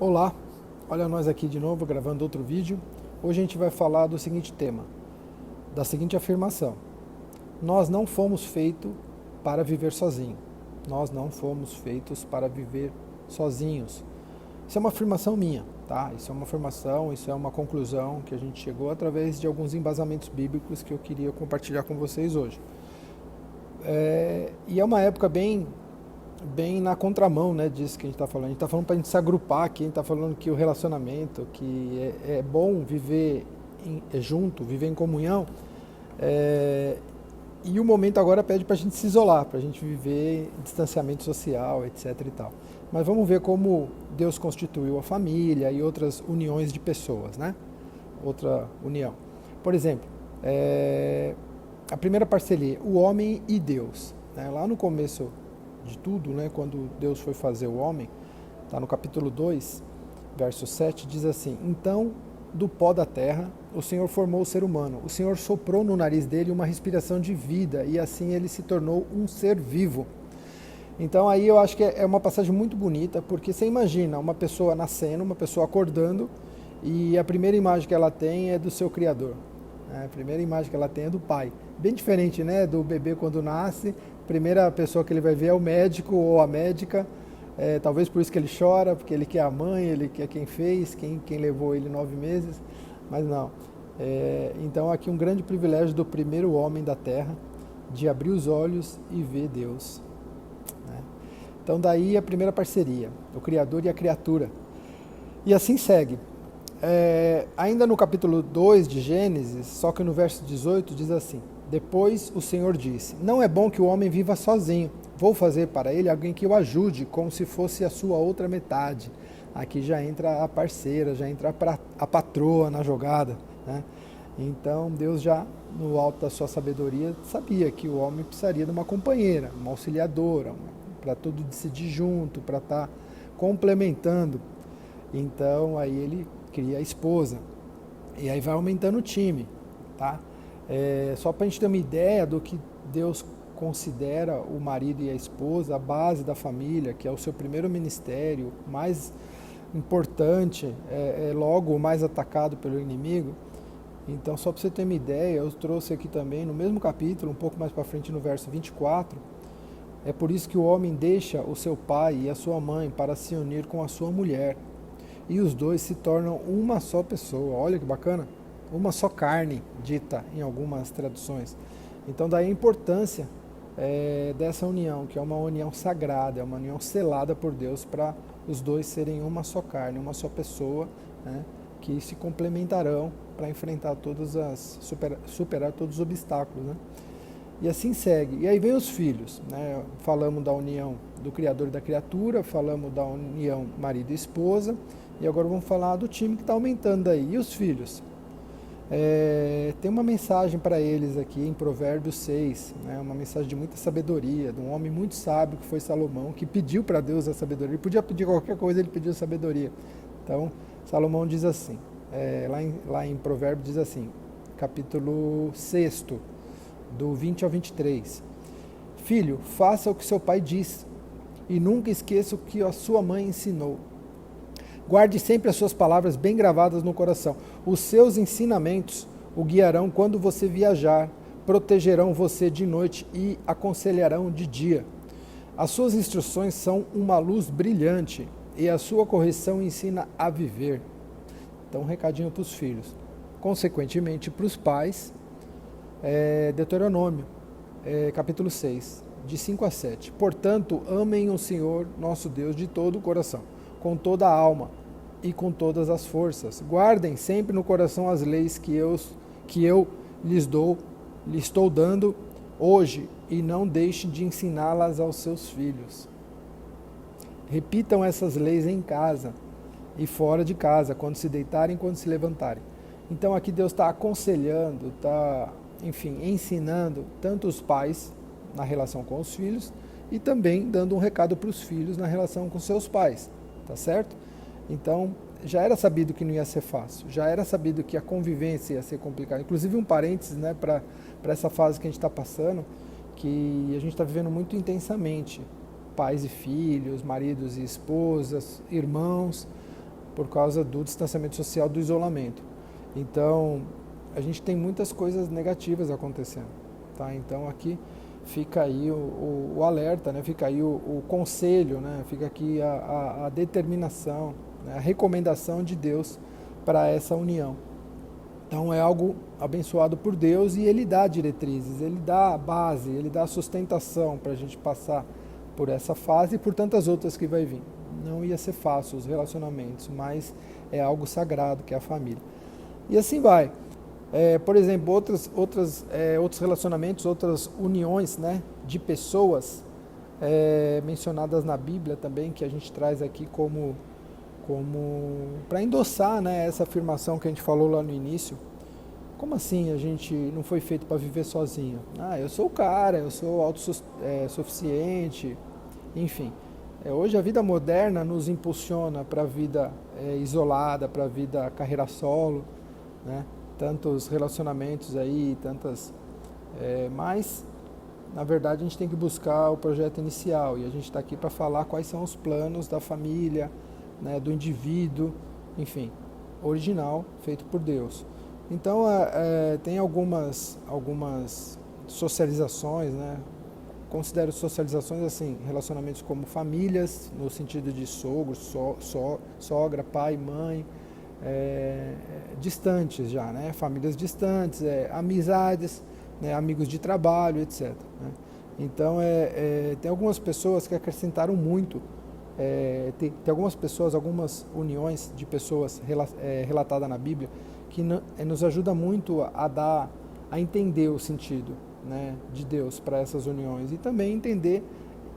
Olá, olha nós aqui de novo gravando outro vídeo. Hoje a gente vai falar do seguinte tema, da seguinte afirmação: nós não fomos feitos para viver sozinhos. Nós não fomos feitos para viver sozinhos. Isso é uma afirmação minha, tá? Isso é uma afirmação, isso é uma conclusão que a gente chegou através de alguns embasamentos bíblicos que eu queria compartilhar com vocês hoje. E é uma época bem na contramão, né, disso que a gente está falando. A gente está falando para a gente se agrupar aqui, a gente está falando que o relacionamento, que é bom viver junto, viver em comunhão, e o momento agora pede para a gente se isolar, para a gente viver em distanciamento social, etc e tal. Mas vamos ver como Deus constituiu a família e outras uniões de pessoas, né? Outra união. Por exemplo, a primeira parceria, o homem e Deus, né? Lá no começo de tudo, né, quando Deus foi fazer o homem, está no capítulo 2, verso 7, diz assim: então, do pó da terra, o Senhor formou o ser humano. O Senhor soprou no nariz dele uma respiração de vida, e assim ele se tornou um ser vivo. Então aí eu acho que é uma passagem muito bonita, porque você imagina uma pessoa nascendo, uma pessoa acordando, e a primeira imagem que ela tem é do seu Criador. A primeira imagem que ela tem é do pai. Bem diferente, né, do bebê quando nasce. Primeira pessoa que ele vai ver é o médico ou a médica, talvez por isso que ele chora, porque ele quer a mãe, ele quer quem fez, quem levou ele 9 meses, mas não. Então aqui um grande privilégio do primeiro homem da terra, de abrir os olhos e ver Deus, né? Então daí a primeira parceria, o Criador e a criatura. E assim segue. Ainda no capítulo 2 de Gênesis, só que no verso 18 diz assim: depois o Senhor disse: não é bom que o homem viva sozinho. Vou fazer para ele alguém que o ajude, como se fosse a sua outra metade. Aqui já entra a parceira, já entra a patroa na jogada, né? Então Deus já, no alto da sua sabedoria, sabia que o homem precisaria de uma companheira, uma auxiliadora, para tudo decidir junto, para estar complementando. Então aí ele cria a esposa. E aí vai aumentando o time, tá? Só para a gente ter uma ideia do que Deus considera o marido e a esposa, a base da família, que é o seu primeiro ministério, mais importante, logo o mais atacado pelo inimigo. Então, só para você ter uma ideia, eu trouxe aqui também, no mesmo capítulo, um pouco mais para frente, no verso 24, é por isso que o homem deixa o seu pai e a sua mãe para se unir com a sua mulher, e os dois se tornam uma só pessoa. Olha que bacana! Uma só carne, dita em algumas traduções. Então daí a importância dessa união, que é uma união sagrada, é uma união selada por Deus para os dois serem uma só carne, uma só pessoa, né, que se complementarão para enfrentar superar todos os obstáculos, né? E assim segue. E aí vem os filhos, né? Falamos da união do Criador e da criatura, falamos da união marido e esposa, e agora vamos falar do time que está aumentando aí. E os filhos? Tem uma mensagem para eles aqui em Provérbios 6, né? Uma mensagem de muita sabedoria, de um homem muito sábio que foi Salomão, que pediu para Deus a sabedoria. Ele podia pedir qualquer coisa, ele pediu sabedoria. Então, Salomão diz assim, lá em Provérbios diz assim, capítulo 6, do 20 ao 23. Filho, faça o que seu pai diz, e nunca esqueça o que a sua mãe ensinou. Guarde sempre as suas palavras bem gravadas no coração. Os seus ensinamentos o guiarão quando você viajar, protegerão você de noite e aconselharão de dia. As suas instruções são uma luz brilhante e a sua correção ensina a viver. Então, um recadinho para os filhos. Consequentemente, para os pais, Deuteronômio, capítulo 6, de 5 a 7. Portanto, amem o Senhor, nosso Deus, de todo o coração, com toda a alma e com todas as forças. Guardem sempre no coração as leis que eu lhes estou dando hoje, e não deixem de ensiná-las aos seus filhos. Repitam essas leis em casa e fora de casa, quando se deitarem e quando se levantarem. Então aqui Deus está aconselhando, está, enfim, ensinando tanto os pais na relação com os filhos, e também dando um recado para os filhos na relação com seus pais. Tá certo? Então, já era sabido que não ia ser fácil, já era sabido que a convivência ia ser complicada. Inclusive, um parênteses, né, para essa fase que a gente está passando, que a gente está vivendo muito intensamente. Pais e filhos, maridos e esposas, irmãos, por causa do distanciamento social, do isolamento. Então, a gente tem muitas coisas negativas acontecendo, tá? Então, aqui fica aí o alerta, né? Fica aí o conselho, né? Fica aqui a determinação, né? A recomendação de Deus para essa união. Então, é algo abençoado por Deus e Ele dá diretrizes, Ele dá a base, Ele dá a sustentação para a gente passar por essa fase e por tantas outras que vai vir. Não ia ser fácil os relacionamentos, mas é algo sagrado que é a família. E assim vai. Por exemplo, outros relacionamentos, outras uniões, né, de pessoas mencionadas na Bíblia também, que a gente traz aqui como para endossar, né, essa afirmação que a gente falou lá no início. Como assim a gente não foi feito para viver sozinho? Eu sou o cara, eu sou autossuficiente, enfim. Hoje a vida moderna nos impulsiona para a vida isolada, para a vida carreira solo, né? Tantos relacionamentos aí, mas na verdade a gente tem que buscar o projeto inicial e a gente está aqui para falar quais são os planos da família, né, do indivíduo, enfim, original, feito por Deus. Então tem algumas socializações, né? Considero socializações assim, relacionamentos como famílias, no sentido de sogro, sogra, pai, mãe, distantes já, né? Famílias distantes, amizades, né? Amigos de trabalho, etc. Né? Então, tem algumas pessoas que acrescentaram muito, tem algumas pessoas, algumas uniões de pessoas relatadas na Bíblia, que nos ajuda muito a entender o sentido, né, de Deus para essas uniões e também entender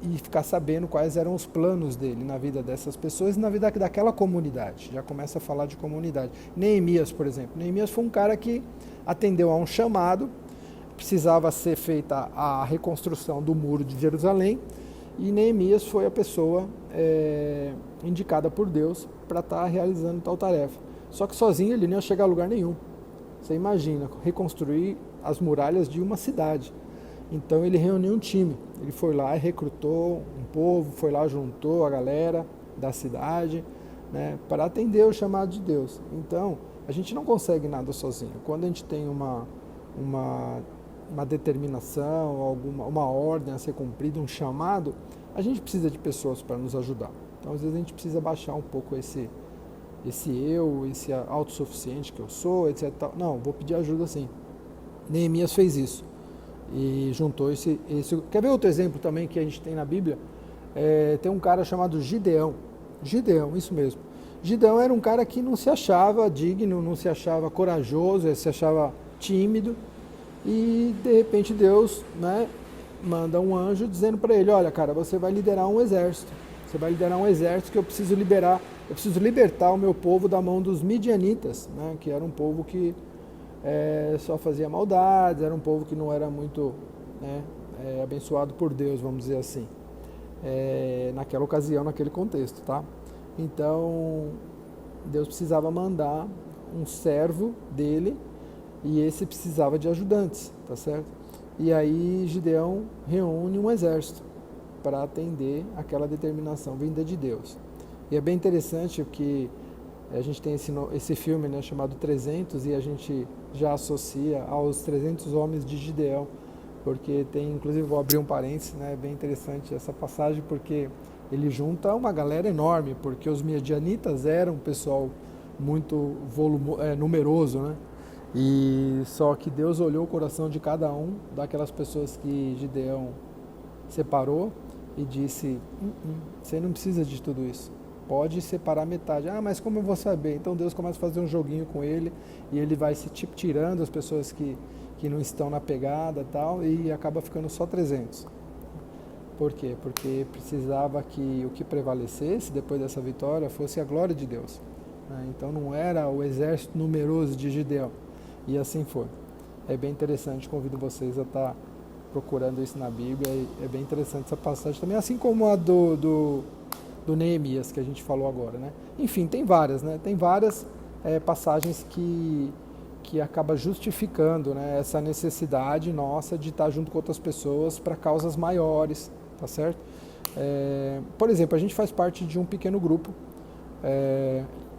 e ficar sabendo quais eram os planos dele na vida dessas pessoas e na vida daquela comunidade. Já começa a falar de comunidade. Neemias, por exemplo. Neemias foi um cara que atendeu a um chamado, precisava ser feita a reconstrução do muro de Jerusalém e Neemias foi a pessoa indicada por Deus para estar realizando tal tarefa. Só que sozinho ele não ia chegar a lugar nenhum. Você imagina, reconstruir as muralhas de uma cidade. Então ele reuniu um time, ele foi lá e recrutou um povo, foi lá, juntou a galera da cidade, né, para atender o chamado de Deus. Então, a gente não consegue nada sozinho. Quando a gente tem uma determinação, uma ordem a ser cumprida, um chamado, a gente precisa de pessoas para nos ajudar. Então, às vezes a gente precisa baixar um pouco esse autossuficiente que eu sou, etc. Não, vou pedir ajuda sim. Neemias fez isso. E juntou esse. Quer ver outro exemplo também que a gente tem na Bíblia? Tem um cara chamado Gideão. Gideão, isso mesmo. Gideão era um cara que não se achava digno, não se achava corajoso, ele se achava tímido. E de repente Deus, né, manda um anjo dizendo para ele: olha, cara, você vai liderar um exército. Você vai liderar um exército que eu preciso libertar o meu povo da mão dos midianitas, né, que era um povo que só fazia maldades, era um povo que não era muito, né, abençoado por Deus, vamos dizer assim, naquela ocasião, naquele contexto, tá? Então, Deus precisava mandar um servo dele e esse precisava de ajudantes, tá certo? E aí Gideão reúne um exército para atender aquela determinação vinda de Deus. E é bem interessante que a gente tem esse filme, né, chamado 300 e a gente já associa aos 300 homens de Gideão, porque tem, inclusive vou abrir um parênteses, né, bem interessante essa passagem, porque ele junta uma galera enorme, porque os midianitas eram um pessoal muito numeroso, né, e só que Deus olhou o coração de cada um daquelas pessoas que Gideão separou e disse: você não precisa de tudo isso. Pode separar metade. Mas como eu vou saber? Então Deus começa a fazer um joguinho com ele e ele vai se tirando as pessoas que não estão na pegada e tal, e acaba ficando só 300. Por quê? Porque precisava que o que prevalecesse depois dessa vitória fosse a glória de Deus. Então não era o exército numeroso de Gideão. E assim foi. É bem interessante, convido vocês a estar procurando isso na Bíblia. É bem interessante essa passagem também, assim como a do Neemias, que a gente falou agora, né? Enfim, tem várias, né? Tem várias passagens que acaba justificando, né, essa necessidade nossa de estar junto com outras pessoas para causas maiores, tá certo? Por exemplo, a gente faz parte de um pequeno grupo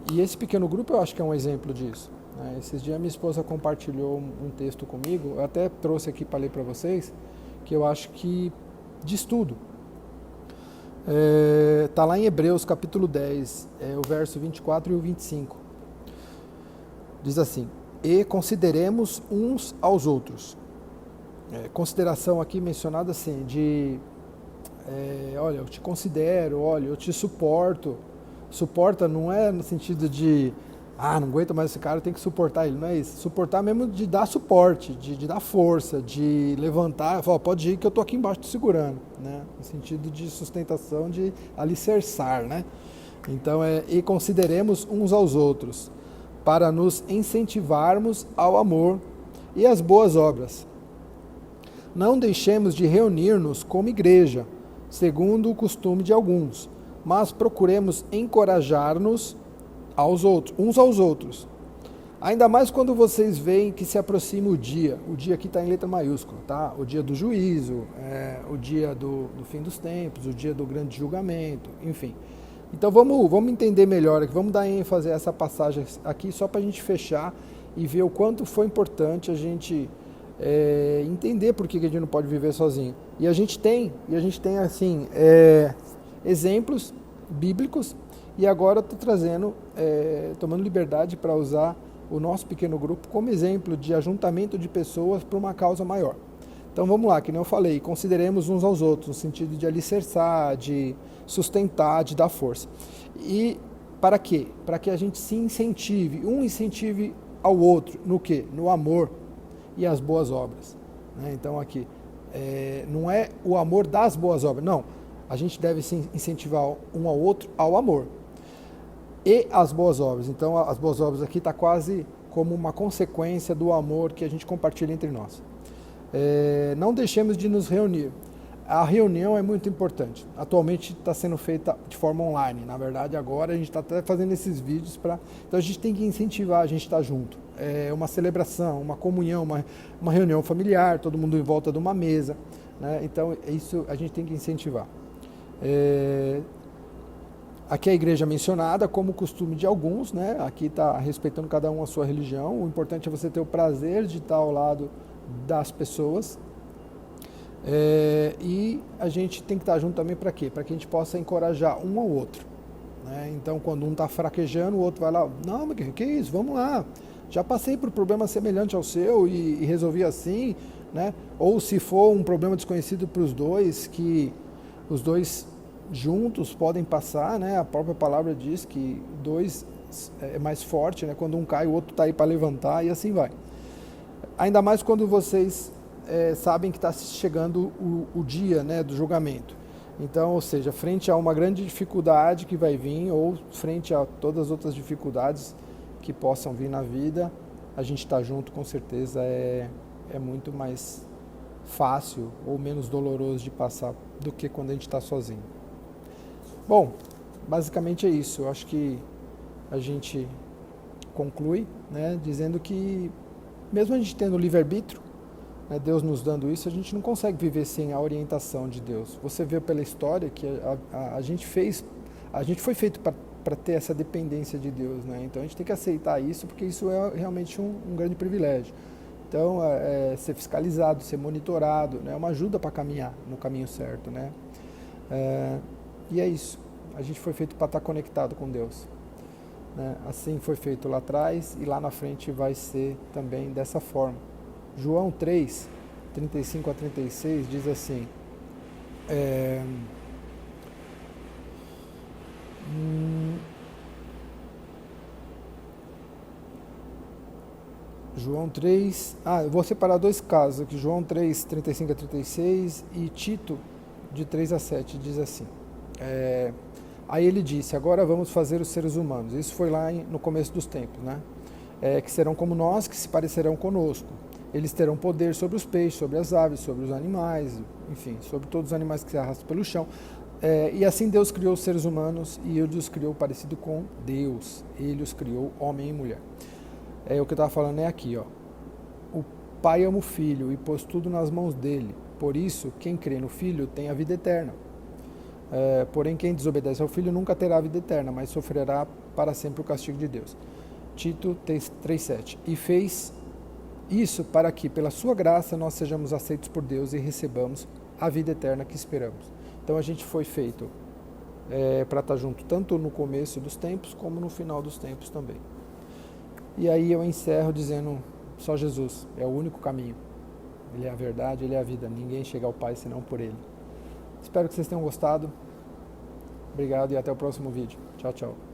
E esse pequeno grupo eu acho que é um exemplo disso, né? Esses dias minha esposa compartilhou um texto comigo, eu até trouxe aqui para ler para vocês, que eu acho que diz tudo. Está lá em Hebreus capítulo 10, o verso 24 e o 25. Diz assim: e consideremos uns aos outros. Consideração aqui mencionada assim, olha, eu te considero, olha, eu te suporto. Suporta não é no sentido de, não aguento mais esse cara, tem que suportar ele, não é isso. Suportar mesmo de dar suporte, de dar força, de levantar, falar, pode ir que eu estou aqui embaixo te segurando, né? No sentido de sustentação, de alicerçar, né? Então, e consideremos uns aos outros, para nos incentivarmos ao amor e às boas obras. Não deixemos de reunir-nos como igreja, segundo o costume de alguns, mas procuremos encorajar-nos uns aos outros. Ainda mais quando vocês veem que se aproxima o dia aqui está em letra maiúscula, tá? O dia do juízo, o dia do fim dos tempos, o dia do grande julgamento, enfim. Então vamos entender melhor aqui, vamos dar ênfase a essa passagem aqui só para a gente fechar e ver o quanto foi importante a gente entender por que a gente não pode viver sozinho. E a gente tem assim, exemplos bíblicos, e agora eu estou trazendo, tomando liberdade para usar o nosso pequeno grupo como exemplo de ajuntamento de pessoas para uma causa maior. Então vamos lá, que nem eu falei, consideremos uns aos outros, no sentido de alicerçar, de sustentar, de dar força. E para quê? Para que a gente se incentive, um incentive ao outro, no quê? No amor e as boas obras, né? Então aqui, não é o amor das boas obras, não. A gente deve se incentivar um ao outro ao amor e as boas obras. Então as boas obras aqui está quase como uma consequência do amor que a gente compartilha entre nós. Não deixemos de nos reunir. A reunião é muito importante. Atualmente está sendo feita de forma online. Na verdade, agora a gente está até fazendo esses vídeos para... Então a gente tem que incentivar a gente estar junto. É uma celebração, uma comunhão, uma reunião familiar, todo mundo em volta de uma mesa, né? Então isso a gente tem que incentivar. Aqui é a igreja mencionada como costume de alguns, né? Aqui está respeitando cada um a sua religião. O importante é você ter o prazer de estar ao lado das pessoas. E a gente tem que estar junto também para quê? Para que a gente possa encorajar um ao outro, né? Então quando um está fraquejando, o outro vai lá, não, mas que é isso? Vamos lá, já passei por um problema semelhante ao seu e resolvi assim, né? Ou se for um problema desconhecido para os dois, que os dois juntos podem passar, né? A própria palavra diz que dois é mais forte, né? Quando um cai, o outro está aí para levantar, e assim vai. Ainda mais quando vocês sabem que está chegando o dia, né, do julgamento. Então, ou seja, frente a uma grande dificuldade que vai vir, ou frente a todas as outras dificuldades que possam vir na vida, a gente está junto, com certeza é muito mais fácil ou menos doloroso de passar do que quando a gente está sozinho. Bom, basicamente é isso. Eu acho que a gente conclui, né, dizendo que mesmo a gente tendo livre-arbítrio, né, Deus nos dando isso, a gente não consegue viver sem a orientação de Deus. Você vê pela história que a gente foi feito para ter essa dependência de Deus, né? Então a gente tem que aceitar isso, porque isso é realmente um grande privilégio. Então, ser fiscalizado, ser monitorado, né, é uma ajuda para caminhar no caminho certo, né? E é isso. A gente foi feito para estar conectado com Deus, né? Assim foi feito lá atrás e lá na frente vai ser também dessa forma. João 3, 35 a 36 diz assim, João 3, eu vou separar dois casos aqui, João 3, 35 a 36 e Tito de 3 a 7 diz assim, aí ele disse, agora vamos fazer os seres humanos, isso foi lá no começo dos tempos, né? Que serão como nós, que se parecerão conosco. Eles terão poder sobre os peixes, sobre as aves, sobre os animais, enfim, sobre todos os animais que se arrastam pelo chão. E assim Deus criou os seres humanos e Ele os criou parecido com Deus. Ele os criou homem e mulher. O que eu estava falando é aqui, ó. O Pai ama o Filho e pôs tudo nas mãos dele. Por isso, quem crê no Filho tem a vida eterna. Porém, quem desobedece ao Filho nunca terá a vida eterna, mas sofrerá para sempre o castigo de Deus. Tito 3,7. E fez isso para que, pela sua graça, nós sejamos aceitos por Deus e recebamos a vida eterna que esperamos. Então a gente foi feito para estar junto, tanto no começo dos tempos, como no final dos tempos também. E aí eu encerro dizendo, só Jesus é o único caminho. Ele é a verdade, Ele é a vida. Ninguém chega ao Pai senão por Ele. Espero que vocês tenham gostado. Obrigado e até o próximo vídeo. Tchau, tchau.